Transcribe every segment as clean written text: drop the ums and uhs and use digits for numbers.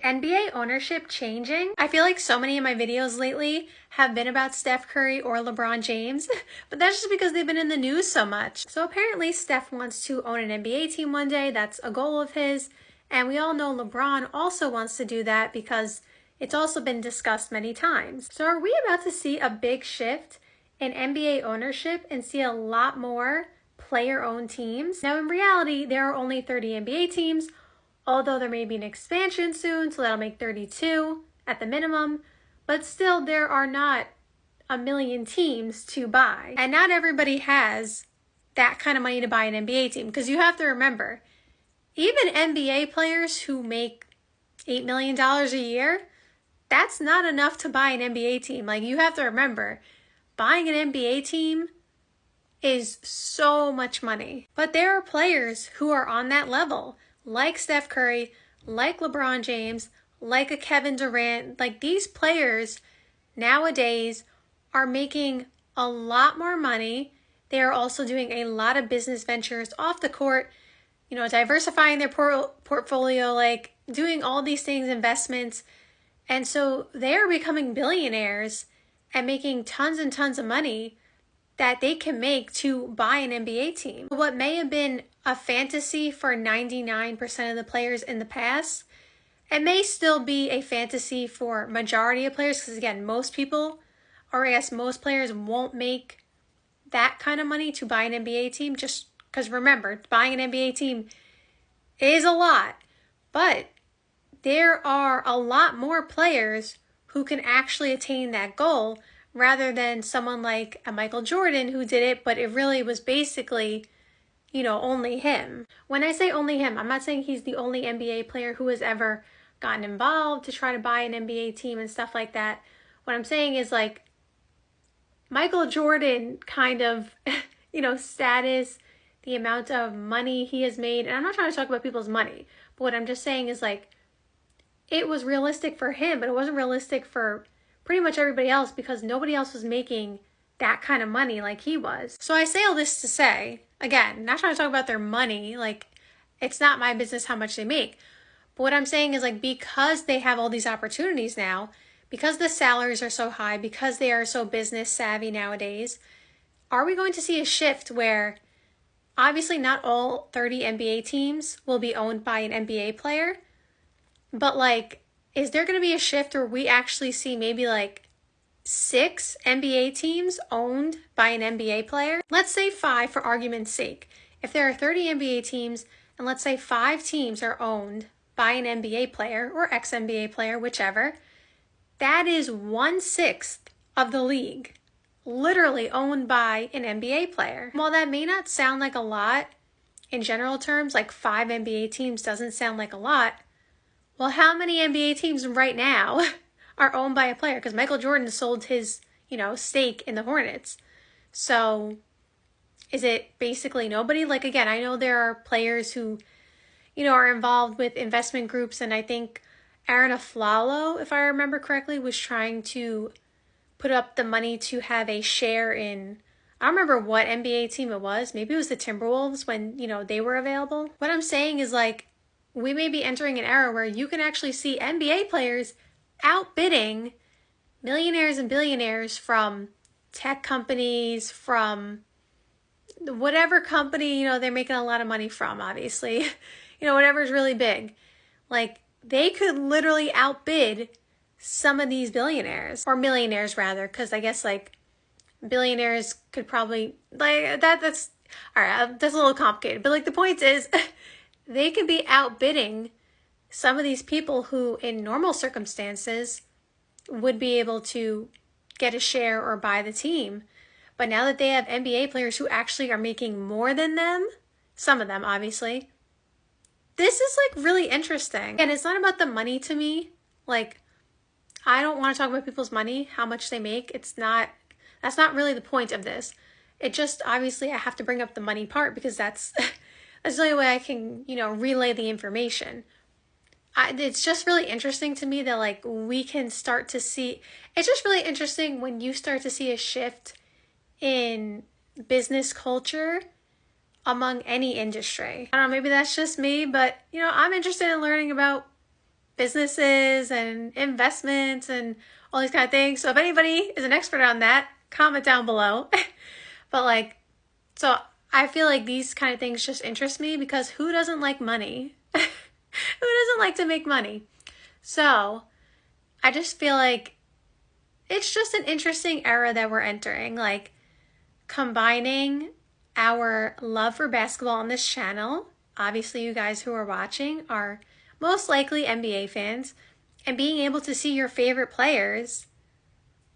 NBA ownership changing? I feel like so many of my videos lately have been about Steph Curry or LeBron James, but that's just because they've been in the news so much. So apparently Steph wants to own an NBA team one day. That's a goal of his. And we all know LeBron also wants to do that because it's also been discussed many times. So are we about to see a big shift in NBA ownership and see a lot more player-owned teams? Now in reality, there are only 30 NBA teams, although there may be an expansion soon, so that'll make 32 at the minimum. But still, there are not a million teams to buy. And not everybody has that kind of money to buy an NBA team, because you have to remember, even NBA players who make $8 million a year, that's not enough to buy an NBA team. Like, you have to remember, buying an NBA team is so much money. But there are players who are on that level, like Steph Curry, like LeBron James, like a Kevin Durant. Like, these players nowadays are making a lot more money. They are also doing a lot of business ventures off the court, you know, diversifying their portfolio, like doing all these things, investments. And so they are becoming billionaires and making tons and tons of money that they can make to buy an NBA team. What may have been a fantasy for 99% of the players in the past, it may still be a fantasy for majority of players, because again, most people, or I guess most players, won't make that kind of money to buy an NBA team, just because remember, buying an NBA team is a lot. But there are a lot more players who can actually attain that goal, rather than someone like a Michael Jordan who did it, but it really was basically, you know, only him. When I say only him, I'm not saying he's the only NBA player who has ever gotten involved to try to buy an NBA team and stuff like that. What I'm saying is, like, Michael Jordan kind of, you know, status, the amount of money he has made, and I'm not trying to talk about people's money, but what I'm just saying is, like, it was realistic for him, but it wasn't realistic for pretty much everybody else, because nobody else was making that kind of money like he was. So I say all this to say, again, not trying to talk about their money, like, it's not my business how much they make. But what I'm saying is, like, because they have all these opportunities now, because the salaries are so high, because they are so business savvy nowadays, are we going to see a shift where obviously not all 30 NBA teams will be owned by an NBA player, but like, is there going to be a shift where we actually see maybe like 6 NBA teams owned by an NBA player? Let's say 5 for argument's sake. If there are 30 NBA teams, and let's say 5 teams are owned by an NBA player or ex-NBA player, whichever, that is 1/6 of the league literally owned by an NBA player. While that may not sound like a lot in general terms, like 5 NBA teams doesn't sound like a lot, well, how many NBA teams right now are owned by a player? Because Michael Jordan sold his, you know, stake in the Hornets. So is it basically nobody? Like, again, I know there are players who, you know, are involved with investment groups, and I think Aaron Aflalo, if I remember correctly, was trying to put up the money to have a share in, I don't remember what NBA team it was. Maybe it was the Timberwolves when, you know, they were available. What I'm saying is, like, we may be entering an era where you can actually see NBA players outbidding millionaires and billionaires from tech companies, from whatever company, you know, they're making a lot of money from, obviously. You know, whatever's really big. Like, they could literally outbid some of these billionaires, or millionaires rather, because I guess, like, billionaires could probably, like, that's, all right, that's a little complicated. But, like, the point is, they could be outbidding some of these people who in normal circumstances would be able to get a share or buy the team. But now that they have NBA players who actually are making more than them, some of them obviously, this is like really interesting. And it's not about the money to me. Like, I don't want to talk about people's money, how much they make. That's not really the point of this. It just, obviously I have to bring up the money part because that's that's the only way I can, you know, relay the information. It's just really interesting to me that, like, we can start to see, it's just really interesting when you start to see a shift in business culture among any industry. I don't know, maybe that's just me, but, you know, I'm interested in learning about businesses and investments and all these kind of things. So if anybody is an expert on that, comment down below. But like, so I feel like these kind of things just interest me because who doesn't like money? Who doesn't like to make money? So I just feel like it's just an interesting era that we're entering, like combining our love for basketball on this channel. Obviously, you guys who are watching are most likely NBA fans, and being able to see your favorite players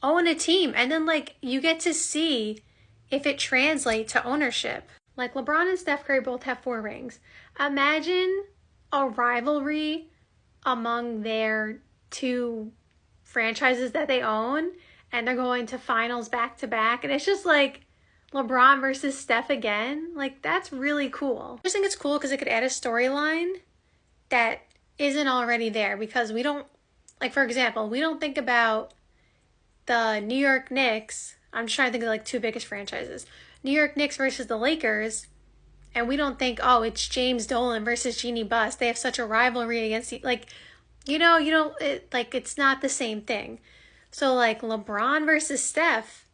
own a team, and then like you get to see if it translates to ownership. Like LeBron and Steph Curry both have 4 rings. Imagine a rivalry among their 2 franchises that they own, and they're going to finals back to back, and it's just like LeBron versus Steph again. Like, that's really cool. I just think it's cool because it could add a storyline that isn't already there, because we don't, like, for example, we don't think about the New York Knicks. I'm just trying to think of like 2 biggest franchises. New York Knicks versus the Lakers, and we don't think, oh, it's James Dolan versus Jeannie Buss. They have such a rivalry against, like, you don't, it's not the same thing. So like LeBron versus Steph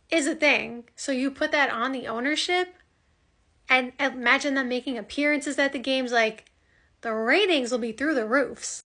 is a thing. So you put that on the ownership, and imagine them making appearances at the games, like the ratings will be through the roofs.